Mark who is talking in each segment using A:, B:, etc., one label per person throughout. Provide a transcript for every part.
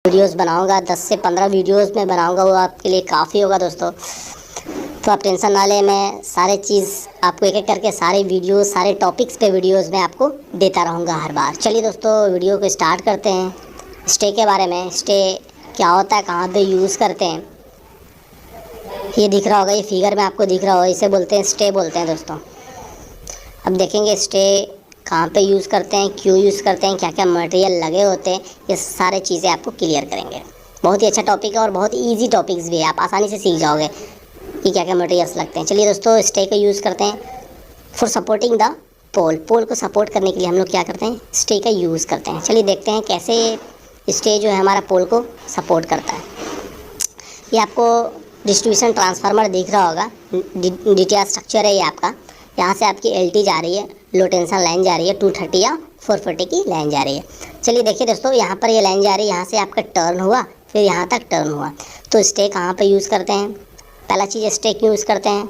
A: Videos बनाऊंगा, 10 से 15 videos में बनाऊंगा, वो आपके लिए काफ़ी होगा दोस्तों। तो आप टेंशन ना लें, मैं सारे चीज़ आपको एक एक करके सारे वीडियोस सारे टॉपिक्स पे वीडियोस में आपको देता रहूँगा हर बार। चलिए दोस्तों, वीडियो को स्टार्ट करते हैं। स्टे के बारे में, स्टे क्या होता है, कहाँ पे यूज़ करते हैं, ये दिख रहा होगा, ये फिगर में आपको दिख रहा होगा, इसे बोलते हैं स्टे बोलते हैं दोस्तों। अब देखेंगे स्टे कहाँ पे यूज़ करते हैं, क्यों यूज़ करते हैं, क्या क्या मटेरियल लगे होते हैं, ये सारे चीज़ें आपको क्लियर करेंगे। बहुत ही अच्छा टॉपिक है और बहुत ही ईजी टॉपिक्स भी है, आप आसानी से सीख जाओगे कि क्या क्या मटेरियल्स लगते हैं। चलिए दोस्तों, स्टे का यूज़ करते हैं फॉर सपोर्टिंग द पोल। पोल को सपोर्ट करने के लिए हम लोग क्या करते हैं, स्टे का यूज़ करते हैं। चलिए देखते हैं कैसे स्टे जो है हमारा पोल को सपोर्ट करता है। ये आपको डिस्ट्रीब्यूशन ट्रांसफार्मर दिख रहा होगा, DTR स्ट्रक्चर है ये आपका। यहाँ से आपकी LT जा रही है, लो टेंशन लाइन जा रही है, 230 या 440 की लाइन जा रही है। चलिए देखिए दोस्तों, यहाँ पर ये लाइन जा रही है, यहाँ से आपका टर्न हुआ, फिर यहाँ तक टर्न हुआ। तो स्टे कहाँ पे यूज़ करते हैं, पहला चीज़ स्टे क्यों यूज़ करते हैं,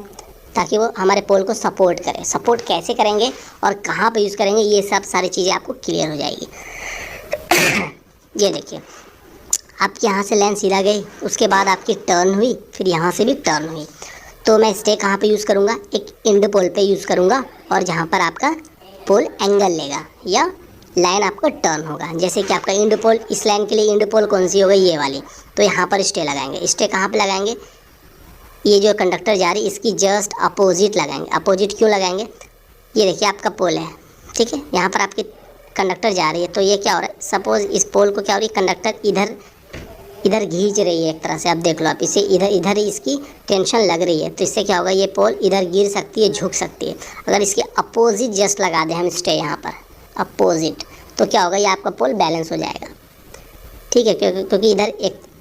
A: ताकि वो हमारे पोल को सपोर्ट करे। सपोर्ट कैसे करेंगे और कहाँ पे यूज़ करेंगे, ये सब सारी चीज़ें आपको क्लियर हो जाएगी। ये देखिए, आपकी यहाँ से लाइन सीधा गई, उसके बाद आपकी टर्न हुई, फिर यहाँ से भी टर्न हुई। तो मैं स्टे कहाँ पे यूज़ करूँगा, एक इंड पोल पे यूज़ करूँगा, और जहाँ पर आपका पोल एंगल लेगा या लाइन आपको टर्न होगा। जैसे कि आपका इंड पोल, इस लाइन के लिए इंड पोल कौन सी हो गई, ये वाली, तो यहाँ पर स्टे लगाएंगे। स्टे कहाँ पे लगाएंगे, ये जो कंडक्टर जा रही है इसकी जस्ट अपोजिट लगाएंगे। अपोजिट क्यों लगाएंगे, ये देखिए आपका पोल है, ठीक है, यहाँ पर आपकी कंडक्टर जा रही है, तो ये क्या हो रहा है, सपोज़ इस पोल को क्या हो रही है, कंडक्टर इधर खींच रही है एक तरह से। अब देख लो आप, इसे इधर ही इसकी टेंशन लग रही है, तो इससे क्या होगा, ये पोल इधर गिर सकती है, झुक सकती है। अगर इसके अपोजिट जस्ट लगा दें हम स्टे यहाँ पर अपोजिट, तो क्या होगा, ये आपका पोल बैलेंस हो जाएगा, ठीक है, क्योंकि इधर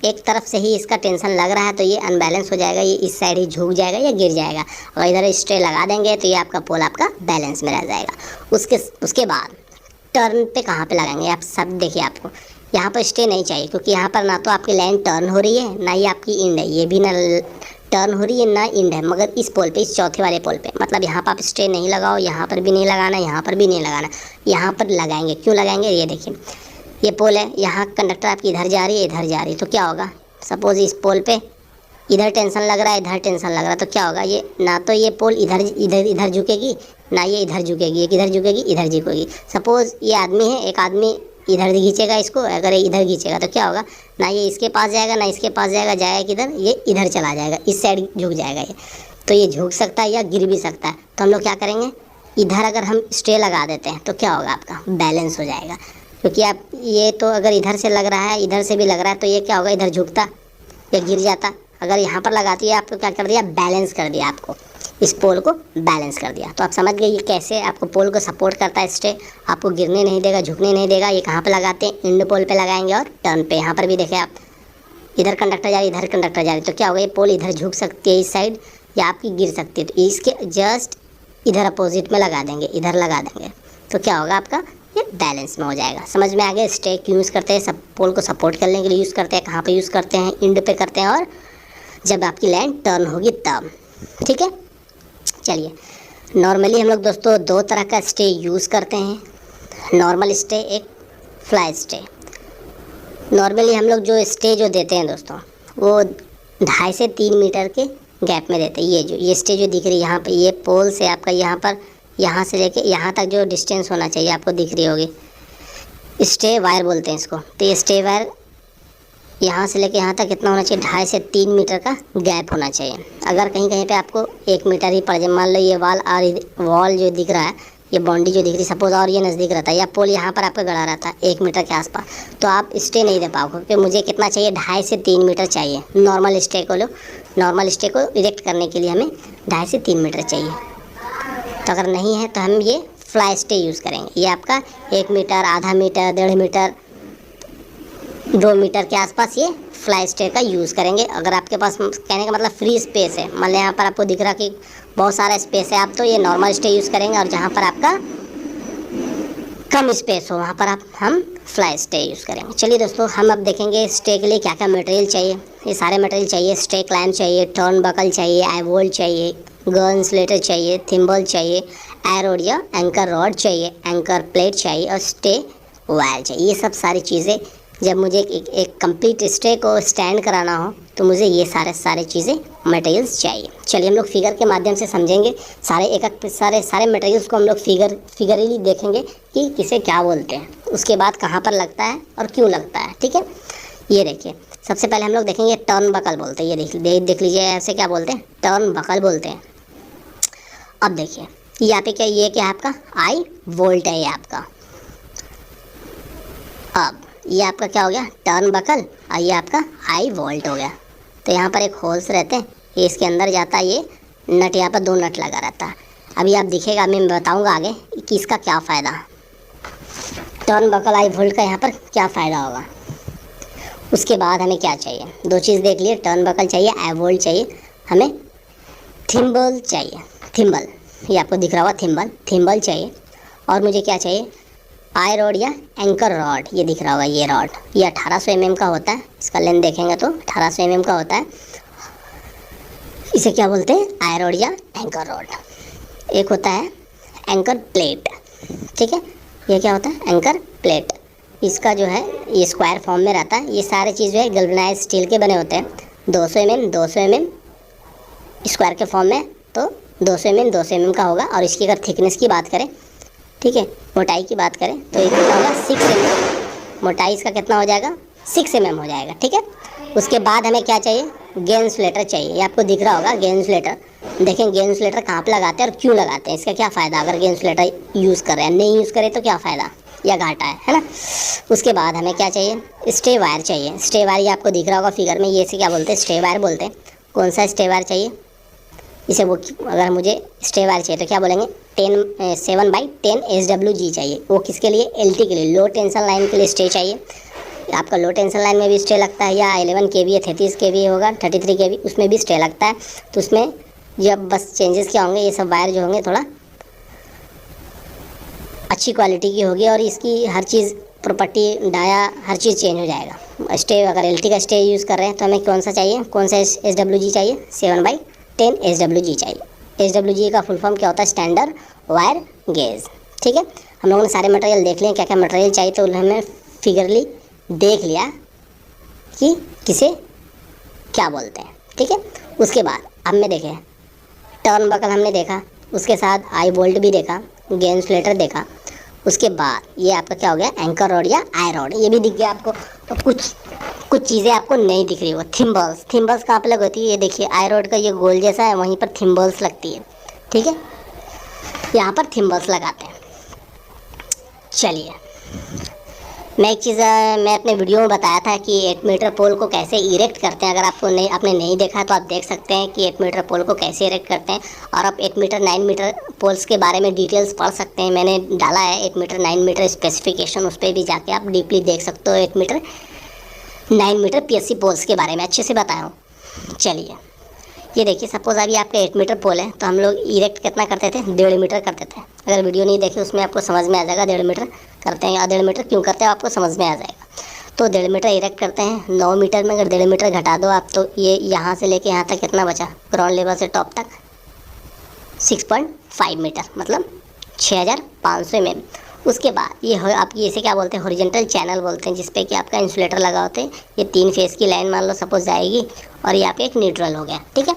A: एक तरफ से ही इसका टेंशन लग रहा है, तो ये अनबैलेंस हो जाएगा, ये इस साइड ही झुक जाएगा या गिर जाएगा। और इधर स्टे लगा देंगे तो ये आपका पोल आपका बैलेंस में रह जाएगा। उसके बाद टर्न पे कहाँ पे लगाएंगे, आप सब देखिए, आपको यहाँ पर स्टे नहीं चाहिए, क्योंकि यहाँ पर ना तो आपकी लाइन टर्न हो रही है, ना ही आपकी इंड है, ये भी ना टर्न हो रही है ना इंड है, मगर इस पोल पे, इस चौथे वाले पोल पे, मतलब यहाँ पर आप स्टे नहीं लगाओ, यहाँ पर भी नहीं लगाना, यहाँ पर भी नहीं लगाना, यहाँ पर लगाएंगे। क्यों लगाएंगे, ये देखिए, ये पोल है, यहाँ कंडक्टर आपकी इधर जा रही है, इधर जा रही है, तो क्या होगा, सपोज़ इस पोल पे इधर टेंशन लग रहा है, इधर टेंशन लग रहा है, तो क्या होगा, ये ना तो ये पोल इधर झुकेगी, ना ये इधर झुकेगी, एक इधर झुकेगी, इधर झुकेगी। सपोज़ ये आदमी है, एक आदमी इधर खींचेगा इसको, अगर ये इधर खींचेगा तो क्या होगा, ना ये इसके पास जाएगा, ना इसके पास जाएगा, जाएगा किधर, ये इधर चला जाएगा, इस साइड झुक जाएगा ये, तो ये झुक सकता है या गिर भी सकता है। तो हम लोग क्या करेंगे, इधर अगर हम स्टे लगा देते हैं तो क्या होगा, आपका बैलेंस हो जाएगा। क्योंकि आप ये तो अगर इधर से लग रहा है, इधर से भी लग रहा है, तो ये क्या होगा, इधर झुकता या गिर जाता। अगर यहाँ पर लगाती है, आपको क्या कर दिया, बैलेंस कर दिया, आपको इस पोल को बैलेंस कर दिया। तो आप समझ गए ये कैसे आपको पोल को सपोर्ट करता है स्टे, आपको गिरने नहीं देगा, झुकने नहीं देगा। ये कहाँ पे लगाते हैं, इंड पोल पे लगाएंगे और टर्न पे। यहाँ पर भी देखें आप, इधर कंडक्टर जा रही, इधर कंडक्टर जा रही, तो क्या होगा, ये पोल इधर झुक सकती है इस साइड, या आपकी गिर सकती है, तो इसके जस्ट इधर अपोजिट में लगा देंगे, इधर लगा देंगे, तो क्या होगा, आपका ये बैलेंस में हो जाएगा। समझ में आ गया, स्टे क्यों यूज़ करते हैं, सब पोल को सपोर्ट करने के लिए यूज़ करते हैं, कहाँ पे यूज़ करते हैं, इंड पे करते हैं, और जब आपकी लाइन टर्न होगी तब, ठीक है। चलिए, नॉर्मली हम लोग दोस्तों 2 तरह का स्टे यूज़ करते हैं, नॉर्मल स्टे, एक फ्लाई स्टे। नॉर्मली हम लोग जो स्टे जो देते हैं दोस्तों, वो 2.5 से 3 मीटर के गैप में देते हैं। ये स्टे जो दिख रही है यहाँ पे, ये पोल से आपका यहाँ पर, यहाँ से लेके यहाँ तक जो डिस्टेंस होना चाहिए आपको दिख रही होगी, स्टे वायर बोलते हैं इसको। तो ये स्टे वायर यहाँ से लेके यहाँ तक कितना होना चाहिए, 2.5 से 3 मीटर का गैप होना चाहिए। अगर कहीं कहीं पे आपको 1 मीटर ही पड़ जाए, मान लो ये वॉल जो दिख रहा है, ये बाउंड्री जो दिख रही है, सपोज और ये नज़दीक रहता है, या पोल यहाँ पर आपका गड़ा रहता है 1 मीटर के आसपास, तो आप स्टे नहीं दे पाओगे, क्योंकि मुझे कितना चाहिए, 2.5 से 3 मीटर चाहिए। नॉर्मल स्टे को लो, नॉर्मल स्टे को इरेक्ट करने के लिए हमें 2.5 से 3 मीटर चाहिए। तो अगर नहीं है तो हम ये फ्लाई स्टे यूज़ करेंगे। ये आपका 1 मीटर, आधा मीटर, 1.5 मीटर, 2 मीटर के आसपास ये फ्लाई स्टे का यूज़ करेंगे। अगर आपके पास, कहने का मतलब फ्री स्पेस है, मान लो यहाँ पर आपको दिख रहा कि बहुत सारा स्पेस है, आप तो ये नॉर्मल स्टे यूज़ करेंगे, और जहाँ पर आपका कम स्पेस हो वहाँ पर हम फ्लाई स्टे यूज़ करेंगे। चलिए दोस्तों, हम अब देखेंगे स्टे के लिए क्या क्या मटेरियल चाहिए। ये सारे मटेरियल चाहिए, स्टे क्लैम्प चाहिए, टर्न बकल चाहिए, आई चाहिए, गन इंसुलेटर चाहिए, थिम्बल चाहिए, एरोड या एंकर रॉड चाहिए, एंकर प्लेट चाहिए, और स्टे वायर चाहिए। ये सब सारी चीज़ें जब मुझे एक कंप्लीट स्टे को स्टैंड कराना हो तो मुझे ये सारे चीज़ें मटेरियल्स चाहिए। चलिए हम लोग फिगर के माध्यम से समझेंगे, सारे मटेरियल्स को हम लोग फिगरली देखेंगे कि किसे क्या बोलते हैं, उसके बाद कहाँ पर लगता है और क्यों लगता है। ठीक है, ये देखिए सबसे पहले हम लोग देखेंगे टर्न बकल बोलते हैं। ये देख लीजिए ऐसे क्या बोलते हैं, टर्न बकल बोलते हैं। अब देखिए यहाँ पे क्या, ये क्या है आपका आई वोल्ट है ये आपका। अब ये आपका क्या हो गया, टर्न बकल, और ये आपका आई वोल्ट हो गया। तो यहाँ पर एक होल्स रहते हैं, ये इसके अंदर जाता है, ये नट यहाँ पर 2 नट लगा रहता है। अभी आप दिखेगा, मैं बताऊँगा आगे कि इसका क्या फ़ायदा, टर्न बकल आई वोल्ट का यहाँ पर क्या फ़ायदा होगा। उसके बाद हमें क्या चाहिए, 2 चीज़ देख लिए, टर्न बकल चाहिए, आई वोल्ट चाहिए, हमें थिम्बल चाहिए। थिम्बल ये आपको दिख रहा होगा, थिम्बल चाहिए। और मुझे क्या चाहिए, आई रॉड या एंकर रॉड, ये दिख रहा होगा ये रॉड, ये 1800 mm का होता है। इसका लेंथ देखेंगे तो 1800 mm का होता है। इसे क्या बोलते हैं, आई रॉड या एंकर रॉड। एक होता है एंकर प्लेट, ठीक है, ये क्या होता है, एंकर प्लेट। इसका जो है ये स्क्वायर फॉर्म में रहता है। ये सारे चीज़ जो है गैल्वेनाइज्ड स्टील के बने होते हैं। 200 mm स्क्वायर के फॉर्म में, तो 200 mm का होगा। और इसकी अगर थिकनेस की बात करें, ठीक है, मोटाई की बात करें तो ये कितना होगा, 6 mm। मोटाई इसका कितना हो जाएगा, 6 mm हो जाएगा। ठीक है, उसके बाद हमें क्या चाहिए, गेन इंसुलेटर चाहिए। ये आपको दिख रहा होगा गेन इंसुलेटर। देखें गेन इंसुलेटर कहाँ पर लगाते हैं और क्यों लगाते हैं, इसका क्या फ़ायदा, अगर गेन इंसुलेटर यूज़ कर रहे हैं, नहीं यूज़ करें तो क्या फ़ायदा या घाटा है ना। उसके बाद हमें क्या चाहिए, स्टे वायर चाहिए। स्टे वायर ये आपको दिख रहा होगा फिगर में, ये से क्या बोलते हैं, स्टे वायर बोलते हैं। कौन सा स्टे वायर चाहिए, इसे वो, अगर मुझे स्टे वायर चाहिए तो क्या बोलेंगे, 7/10 SWG चाहिए। वो किसके लिए, LT के लिए, लो टेंशन लाइन के लिए स्टे चाहिए। आपका लो टेंशन लाइन में भी स्टे लगता है, या 11 kV या 33 kV होगा, 33 kV, उसमें भी स्टे लगता है। तो उसमें जब बस चेंजेस क्या होंगे, ये सब वायर जो होंगे थोड़ा अच्छी क्वालिटी की होगी और इसकी हर चीज़ प्रॉपर्टी, डाया, हर चीज़ चेंज हो जाएगा। स्टे अगर LT का स्टे यूज़ कर रहे हैं तो हमें कौन सा चाहिए, कौन सा SWG चाहिए, 7/10 SWG चाहिए। SWG का फुल फॉर्म क्या होता है, स्टैंडर्ड वायर गेज। ठीक है, हम लोगों ने सारे मटेरियल देख लिए, क्या क्या मटेरियल चाहिए, तो हमने फिगरली देख लिया कि किसे क्या बोलते हैं। ठीक है, उसके बाद अब में देखें, टर्न बकल हमने देखा, उसके साथ आई बोल्ट भी देखा, गेन इंसुलेटर देखा। उसके बाद ये आपका क्या हो गया, एंकर रॉड या आई रॉड, ये भी दिख गया आपको। तो कुछ चीज़ें आपको नहीं दिख रही हो, थिम्बल्स कहाँ पे लग होती है, ये देखिए आई रॉड का ये गोल जैसा है, वहीं पर थिम्बल्स लगती है। ठीक है, यहाँ पर थिम्बल्स लगाते हैं। चलिए, मैं एक चीज़ मैं अपने वीडियो में बताया था कि 8 मीटर पोल को कैसे इरेक्ट करते हैं। अगर आपने नहीं देखा है तो आप देख सकते हैं कि 8 मीटर पोल को कैसे इरेक्ट करते हैं। और आप 8 मीटर 9 मीटर पोल्स के बारे में डिटेल्स पढ़ सकते हैं। मैंने डाला है 8 मीटर 9 मीटर स्पेसिफिकेशन, उस पर भी जाके आप डीपली देख सकते हो। 8 मीटर 9 मीटर PSC पोल्स के बारे में अच्छे से बताया हूँ। चलिए, ये देखिए, सपोज अभी आपका 8 मीटर पोल है, तो हम लोग इरेक्ट कितना करते थे, 1.5 मीटर करते थे। अगर वीडियो नहीं देखी उसमें आपको समझ में आ जाएगा 1.5 मीटर करते हैं, या 1.5 मीटर क्यों करते हैं आपको समझ में आ जाएगा। तो 1.5 मीटर इरेक्ट करते हैं। 9 मीटर में अगर 1.5 मीटर घटा दो आप, तो ये यहाँ से लेके यहाँ तक कितना बचा, ग्राउंड लेवल से टॉप तक 6.5 मीटर, मतलब 6500 mm। उसके बाद ये आपकी इसे क्या बोलते हैं, हॉरिजॉन्टल चैनल बोलते हैं, जिसपे कि आपका इंसुलेटर लगा होते हैं। ये 3 फेस की लाइन मान लो सपोज जाएगी, और यहाँ पे एक न्यूट्रल हो गया। ठीक है,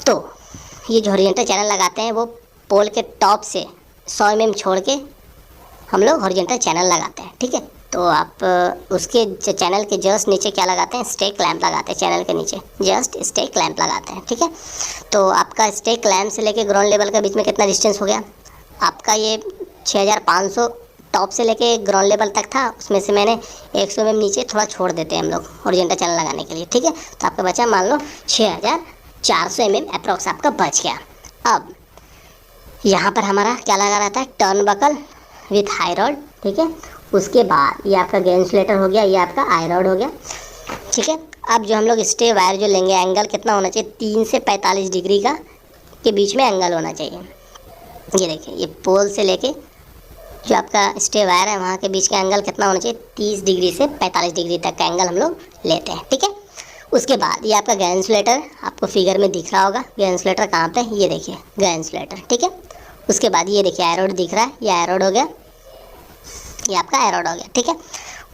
A: तो ये जो हॉरिजॉन्टल चैनल लगाते हैं वो पोल के टॉप से 100 mm छोड़ के हम लोग हॉरिजॉन्टल चैनल लगाते हैं। ठीक है, तो आप उसके चैनल के जस्ट नीचे क्या लगाते हैं, स्टे क्लैंप लगाते हैं। चैनल के नीचे जस्ट स्टे क्लैंप लगाते हैं। ठीक है, तो आपका स्टे क्लैंप से लेके ग्राउंड लेवल के बीच में कितना डिस्टेंस हो गया आपका, ये 6500 टॉप से लेके ग्राउंड लेवल तक था। उसमें से मैंने 100 mm नीचे थोड़ा छोड़ देते हैं हम लोग हॉरिजॉन्टल चैनल लगाने के लिए। ठीक है, तो आपका बचा मान लो 6400 mm अप्रॉक्स आपका बच गया। अब यहाँ पर हमारा क्या लगा रहता है, turnbuckle with high rod. ठीक है, उसके बाद ये आपका गेन इंसुलेटर हो गया, ये आपका आई रॉड हो गया। ठीक है, अब जो हम लोग स्टे वायर जो लेंगे, एंगल कितना होना चाहिए, 3 से 45 डिग्री का के बीच में एंगल होना चाहिए। ये देखिए, ये पोल से लेके जो आपका स्टे वायर है वहाँ के बीच का एंगल कितना होना चाहिए, 30 डिग्री से 45 डिग्री तक का एंगल हम लोग लेते हैं। ठीक है, उसके बाद ये आपका गेन इंसुलेटर आपको फिगर में दिख रहा होगा। गेन इंसुलेटर कहाँ पे, ये देखिए गेन इंसुलेटर। ठीक है, उसके बाद ये देखिए आई रॉड दिख रहा है, ये आई रॉड हो गया, ये आपका आई रॉड हो गया। ठीक है,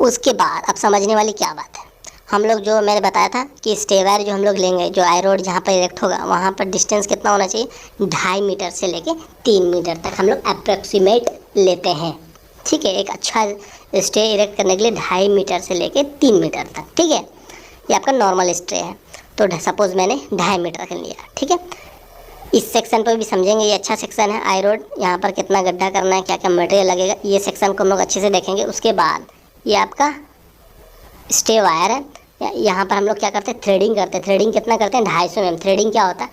A: उसके बाद अब समझने वाली क्या बात है, हम लोग जो मैंने बताया था कि स्टे वायर जो हम लोग लेंगे, जो आई रोड जहाँ पर इरेक्ट होगा वहाँ पर डिस्टेंस कितना होना चाहिए, 2.5 मीटर से लेके 3 मीटर तक हम लोग अप्रोक्सीमेट लेते हैं। ठीक है, एक अच्छा स्टे इरेक्ट करने के लिए 2.5 मीटर से लेके 3 मीटर तक। ठीक है, ये आपका नॉर्मल स्टे है, तो सपोज मैंने 2.5 मीटर का लिया। ठीक है, इस सेक्शन पर भी समझेंगे, ये अच्छा सेक्शन है आई रोड, यहाँ पर कितना गड्ढा करना है, क्या क्या मटेरियल लगेगा, ये सेक्शन को हम लोग अच्छे से देखेंगे। उसके बाद ये आपका स्टे वायर है, यहाँ पर हम लोग क्या करते हैं, थ्रेडिंग करते हैं। थ्रेडिंग कितना करते हैं, 250 mm। थ्रेडिंग क्या होता है,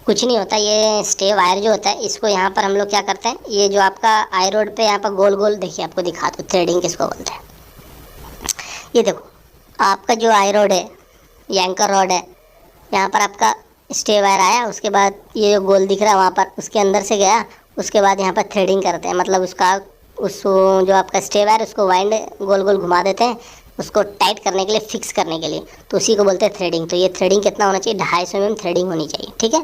A: कुछ नहीं होता, ये स्टे वायर जो होता है इसको यहाँ पर हम लोग क्या करते हैं, ये जो आपका आई रोड पे यहाँ पर गोल गोल, देखिए आपको दिखा दो थ्रेडिंग किसको बोलते हैं। ये देखो आपका जो आई रोड है, ये एंकर रोड है, यहाँ पर आपका स्टे वायर आया, उसके बाद ये जो गोल दिख रहा है वहाँ पर, उसके अंदर से गया, उसके बाद यहाँ पर थ्रेडिंग करते हैं, मतलब उसका जो आपका स्टे वायर उसको वाइंड गोल गोल घुमा देते हैं, उसको टाइट करने के लिए, फिक्स करने के लिए, तो उसी को बोलते हैं थ्रेडिंग। तो ये थ्रेडिंग कितना होना चाहिए, 250 mm थ्रेडिंग होनी चाहिए। ठीक है,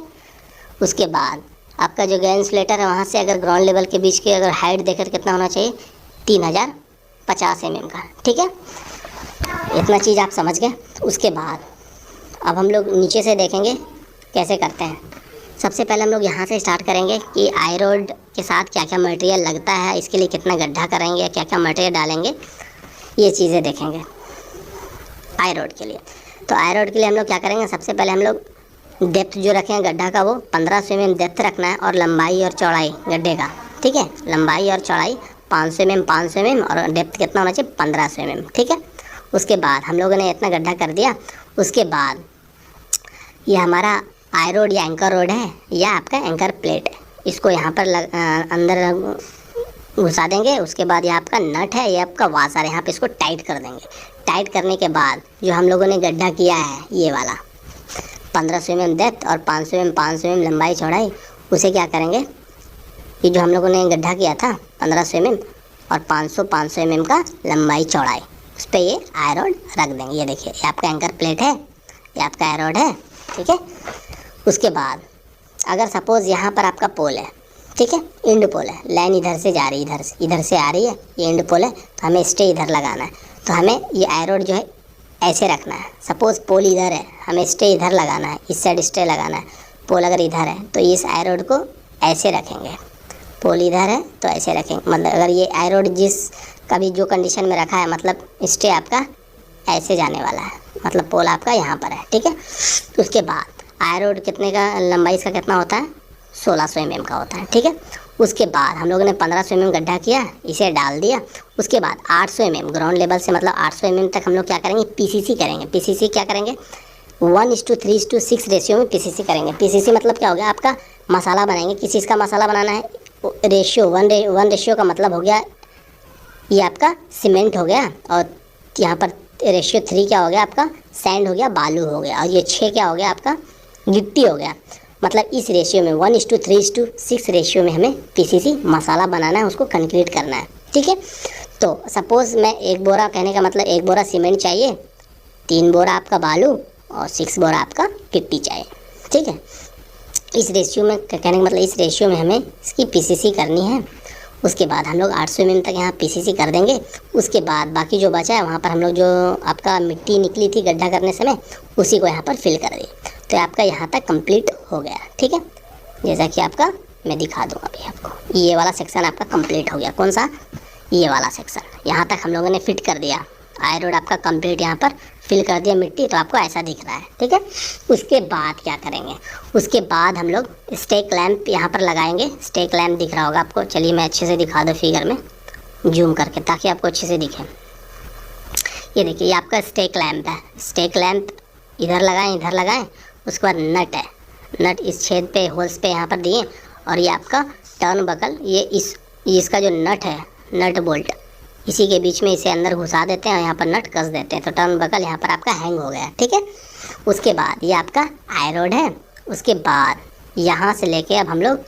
A: उसके बाद आपका जो गैन इंसुलेटर है वहाँ से अगर ग्राउंड लेवल के बीच की अगर हाइट देखें तो कितना होना चाहिए, 3050 mm का। ठीक है, इतना चीज़ आप समझ गए। उसके बाद अब हम लोग नीचे से देखेंगे कैसे करते हैं। सबसे पहले हम लोग यहाँ से स्टार्ट करेंगे कि आई रोड के साथ क्या क्या मटेरियल लगता है, इसके लिए कितना गड्ढा करेंगे, क्या क्या मटेरियल डालेंगे, ये चीज़ें देखेंगे आई रोड के लिए। तो आई रोड के लिए हम लोग क्या करेंगे, सबसे पहले हम लोग डेप्थ जो रखें गड्ढा का वो 1500 mm डेप्थ रखना है, और लंबाई और चौड़ाई गड्ढे का। ठीक है, लंबाई और चौड़ाई 500 mm और डेप्थ कितना होना चाहिए, 1500 mm। ठीक है, उसके बाद हम लोगों ने इतना गड्ढा कर दिया। उसके बाद ये हमारा आई रोड या एंकर रोड है, या आपका एंकर प्लेट है, इसको यहाँ पर अंदर घुसा देंगे। उसके बाद ये आपका नट है, ये आपका वाशर है, यहाँ पे इसको टाइट कर देंगे। टाइट करने के बाद जो हम लोगों ने गड्ढा किया है ये वाला 1500 mm डेप्थ और 500 mm लंबाई चौड़ाई, उसे क्या करेंगे, ये जो हम लोगों ने गड्ढा किया था 1500 mm और 500 mm का लंबाई चौड़ाई, उस पर ये आई रोड रख देंगे। ये देखिए, ये आपका एंकर प्लेट है, ये आपका आई रोड है। ठीक है, उसके बाद अगर सपोज़ यहाँ पर आपका पोल है, ठीक है, एंड पोल है, लाइन इधर से जा रही है, इधर से आ रही है, ये एंड पोल है, तो हमें स्टे इधर लगाना है, तो हमें ये आई रोड जो है ऐसे रखना है। सपोज़ पोल इधर है, हमें स्टे इधर लगाना है, इस साइड स्टे लगाना है। पोल अगर इधर है तो इस आई रोड को ऐसे रखेंगे, पोल इधर है तो ऐसे रखेंगे। मतलब अगर ये आई रोड जिस कभी जो कंडीशन में रखा है, मतलब स्टे आपका ऐसे जाने वाला है, मतलब पोल आपका यहाँ पर है। ठीक है, उसके बाद आई रोड कितने का, लंबाई इसका कितना होता है, 1600 mm का होता है। ठीक है, उसके बाद हम लोगों ने 1500 mm गड्ढा किया, इसे डाल दिया। उसके बाद 800 mm ग्राउंड लेवल से, मतलब 800 mm तक हम लोग क्या करेंगे, पीसीसी करेंगे। पीसीसी क्या करेंगे, 1:3:6 रेशियो में पीसीसी करेंगे। पीसीसी मतलब क्या हो गया, आपका मसाला बनाएंगे। किस चीज़ का मसाला बनाना है, रेशियो 1 रेशियो का मतलब हो गया ये आपका सीमेंट हो गया, और यहाँ पर रेशियो 3 क्या हो गया आपका, सैंड हो गया, बालू हो गया, और ये 6 क्या हो गया आपका, गिट्टी हो गया। मतलब इस रेशियो में 1:3:6 रेशियो में हमें पीसीसी मसाला बनाना है, उसको कंक्रीट करना है। ठीक है, तो सपोज़ मैं 1 बोरा, कहने का मतलब 1 बोरा सीमेंट चाहिए, 3 बोरा आपका बालू और 6 बोरा आपका गिट्टी चाहिए। ठीक है, इस रेशियो में, कहने का मतलब इस रेशियो में हमें इसकी पीसीसी करनी है। उसके बाद हम लोग 800 mm तक यहाँ पीसीसी कर देंगे। उसके बाद बाकी जो बचा है वहाँ पर हम लोग जो आपका मिट्टी निकली थी गड्ढा करने समय, उसी को यहाँ पर फिल कर दिए। तो आपका यहाँ तक कंप्लीट हो गया। ठीक है, जैसा कि आपका मैं दिखा दूँगा अभी आपको, ये वाला सेक्शन आपका कंप्लीट हो गया। कौन सा, ये वाला सेक्शन, यहाँ तक हम लोगों ने फिट कर दिया। आई रोड आपका कंप्लीट यहाँ पर फिल कर दिया मिट्टी, तो आपको ऐसा दिख रहा है। ठीक है, उसके बाद क्या करेंगे, उसके बाद हम लोग स्टेक लैंप यहाँ पर लगाएंगे। स्टेक लैंप दिख रहा होगा आपको, चलिए मैं अच्छे से दिखा दूँ फिगर में जूम करके, ताकि आपको अच्छे से दिखे। ये देखिए, ये आपका स्टेक लैंप है। स्टेक लैंप इधर लगाएं, उसके बाद नट है, नट इस छेद पे, होल्स पे यहाँ पर दिए, और ये आपका टर्न बकल, ये इसका जो नट है, नट बोल्ट, इसी के बीच में इसे अंदर घुसा देते हैं और यहाँ पर नट कस देते हैं, तो टर्न बकल यहाँ पर आपका हैंग हो गया। ठीक है, उसके बाद ये आपका आई रोड है। उसके बाद यहाँ से लेके अब हम लोग,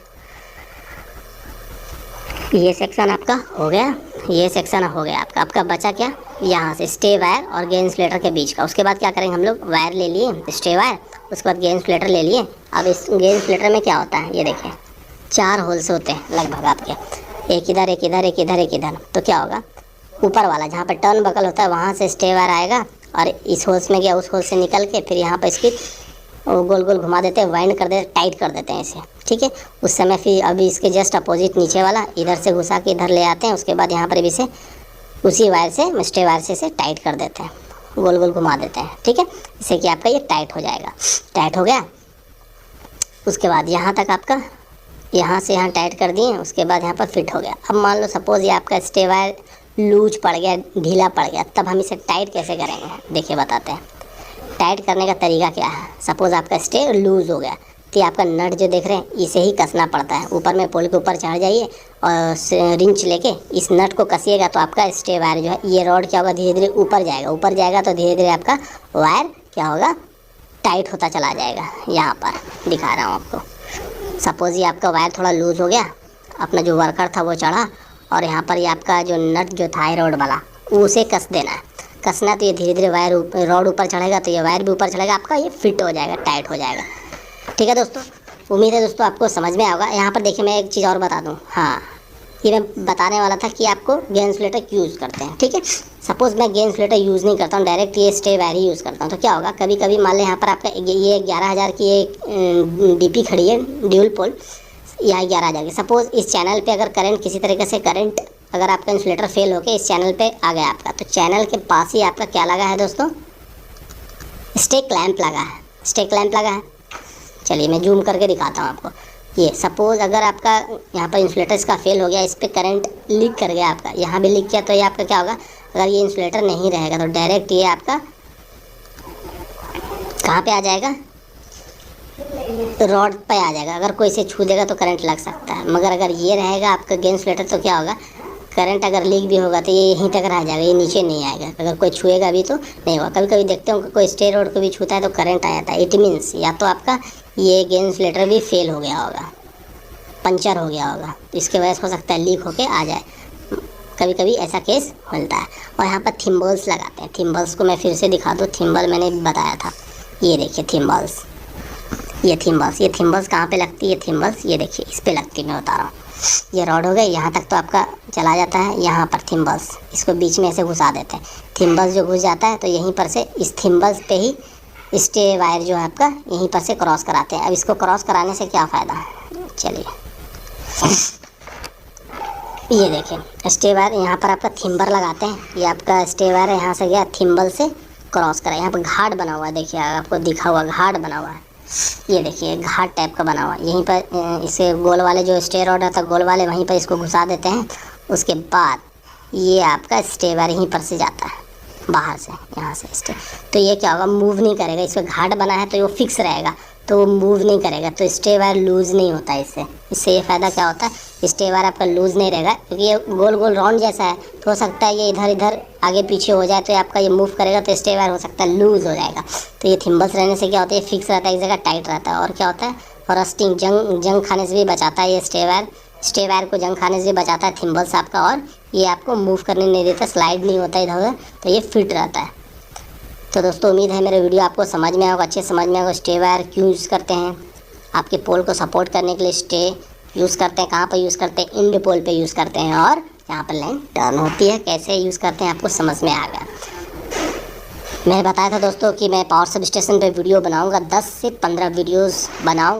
A: ये सेक्शन आपका हो गया, ये सेक्शन हो गया आपका बचा क्या, यहाँ से स्टे वायर और गेन इंसुलेटर के बीच का। उसके बाद क्या करेंगे, हम लोग वायर ले लिए, स्टे वायर, उसके बाद गेन इंसुलेटर ले लिए। अब इस गेन इंसुलेटर में क्या होता है, ये देखिए 4 होल्स होते हैं लगभग आपके, एक इधर, एक इधर, एक इधर, एक इधर। तो क्या होगा, ऊपर वाला जहाँ पर टर्न बकल होता है वहाँ से स्टे वायर आएगा और इस होल्स में गया, उस होल से निकल के फिर यहाँ पर इसकी गोल गोल घुमा देते हैं, वाइंड कर देते, टाइट कर देते हैं इसे, ठीक है। उस समय फिर अभी इसके जस्ट अपोजिट नीचे वाला इधर से घुसा के इधर ले आते हैं। उसके बाद यहाँ पर भी इसे उसी वायर से, स्टे वायर से इसे टाइट कर देते हैं, गोल गोल घुमा देते हैं, ठीक है। इससे कि आपका ये टाइट हो जाएगा। टाइट हो गया, उसके बाद यहाँ तक आपका, यहाँ से यहाँ टाइट कर दिए, उसके बाद यहाँ पर फिट हो गया। अब मान लो सपोज़ ये आपका स्टे वायर लूज पड़ गया, ढीला पड़ गया, तब हम इसे टाइट कैसे करेंगे देखिए बताते हैं। टाइट करने का तरीका क्या है। सपोज़ आपका स्टे लूज़ हो गया तो ये आपका नट जो देख रहे हैं इसे ही कसना पड़ता है। ऊपर में पोल के ऊपर चढ़ जाइए और रिंच लेके इस नट को कसिएगा तो आपका स्टे वायर जो है, ये रॉड क्या होगा, धीरे धीरे ऊपर जाएगा। ऊपर जाएगा तो धीरे धीरे आपका वायर क्या होगा, टाइट होता चला जाएगा। यहाँ पर दिखा रहा हूँ आपको। सपोज़ ये आपका वायर थोड़ा लूज़ हो गया, अपना जो वर्कर था वो चढ़ा और यहाँ पर ये आपका जो नट जो था रॉड वाला उसे कस देना है। कसना तो ये धीरे धीरे वायर रॉड ऊपर चढ़ेगा तो ये वायर भी ऊपर चढ़ेगा, आपका ये फिट हो जाएगा, टाइट हो जाएगा, ठीक है दोस्तों। उम्मीद है दोस्तों आपको समझ में आएगा। यहाँ पर देखिए मैं एक चीज़ और बता दूँ, हाँ ये मैं बताने वाला था कि आपको गेन इंसुलेटर क्यों यूज़ करते हैं, ठीक है। सपोज़ मैं गेन इंसुलेटर यूज़ नहीं करता हूँ, डायरेक्ट ये स्टे वायर ही यूज़ करता हूँ, तो क्या होगा, कभी कभी मान लें यहाँ पर आपका ये 11,000 की एक DP खड़ी है, ड्यूल पोल, या 11,000 की। सपोज़ इस चैनल पे अगर करंट किसी तरीके से करंट अगर आपका इंसुलेटर फेल होकर इस चैनल पे आ गया आपका, तो चैनल के पास ही आपका क्या लगा है दोस्तों, स्टे क्लैंप लगा है, स्टे क्लैंप लगा है। चलिए मैं जूम करके दिखाता हूँ आपको। ये सपोज़ अगर आपका यहाँ पर इंसुलेटर इसका फेल हो गया, इस पर करंट लीक कर गया आपका, यहाँ भी लीक किया, तो ये आपका क्या होगा, अगर ये इंसुलेटर नहीं रहेगा तो डायरेक्ट ये आपका कहाँ पे आ जाएगा, रॉड पे आ जाएगा। अगर कोई इसे छू देगा तो करंट लग सकता है, मगर अगर ये रहेगा आपका गेन इंसुलेटर तो क्या होगा, करंट अगर लीक भी होगा तो ये यहीं तक रह जाएगा, ये नीचे नहीं आएगा। अगर कोई छुएगा भी तो नहीं होगा। कभी कभी देखते हो कि कोई स्टे रॉड को भी छूता है तो करंट आ जाता है। इट मीन्स या तो आपका ये गेन इंसुलेटर भी फेल हो गया होगा, पंचर हो गया होगा, तो इसके वजह से हो सकता है लीक होके आ जाए। कभी कभी ऐसा केस मिलता है। और यहाँ पर थिम्बल्स लगाते हैं। थिम्बल्स को मैं फिर से दिखा दूँ, थिम्बल मैंने बताया था, ये देखिए थिम्बल्स, ये थिम्बल्स कहाँ पे लगती है, थिम्बल्स ये देखिए इस पे लगती है, मैं बता रहा हूँ। ये रॉड हो गई, यहाँ तक तो आपका चला जाता है, यहाँ पर थिम्बल्स, इसको बीच में ऐसे घुसा देते हैं। थिम्बल्स जो घुस जाता है तो यहीं पर से इस थिम्बल्स पे ही स्टे वायर जो है आपका यहीं पर से क्रॉस कराते हैं। अब इसको क्रॉस कराने से क्या फ़ायदा है, चलिए ये देखें स्टे वायर, यहाँ पर आपका थिम्बर लगाते हैं। ये आपका स्टे वायर यहाँ से गया, थिम्बल से क्रॉस करा, यहाँ पर घाट बना हुआ है, देखिए आपको दिखा हुआ घाट बना हुआ है, ये देखिए घाट टाइप का बना हुआ है। यहीं पर इसे गोल वाले जो स्टे रॉड आता है गोल वाले, वहीं पर इसको घुसा देते हैं। उसके बाद ये आपका स्टे वायर यहीं पर से जाता है बाहर से, यहाँ से स्टे, तो ये क्या होगा, मूव नहीं करेगा। इसमें घाट बना है तो वो फिक्स रहेगा, तो वो मूव नहीं करेगा, तो स्टे वायर लूज़ नहीं होता है। इससे ये फ़ायदा क्या होता है, स्टे वायर आपका लूज़ नहीं रहेगा, क्योंकि ये गोल गोल राउंड जैसा है, तो हो सकता है ये इधर इधर आगे पीछे हो जाए, तो आपका ये मूव करेगा तो स्टे वायर हो सकता है लूज़ हो जाएगा। तो ये थिम्बल्स रहने से क्या होता है, फिक्स रहता है, एक जगह टाइट रहता है। और क्या होता है, और रस्टिंग जंग खाने से भी बचाता है ये स्टे वायर को जंग खाने से भी बचाता है थिम्बल्स आपका। और ये आपको मूव करने नहीं देता, स्लाइड नहीं होता इधर उधर, तो ये फिट रहता है। तो दोस्तों उम्मीद है मेरा वीडियो आपको समझ में आएगा, अच्छे समझ में आएगा। स्टे वायर क्यों यूज़ करते हैं, आपके पोल को सपोर्ट करने के लिए स्टे यूज़ करते हैं। कहाँ पर यूज़ करते हैं, इंड पोल पे यूज़ करते हैं। और यहाँ पर लाइन टर्न होती है, कैसे यूज़ करते हैं आपको समझ में आ गया। मैंने बताया था दोस्तों कि मैं पावर सब स्टेशन पे वीडियो बनाऊँगा, 10 से 15 वीडियोज़ बनाऊँ।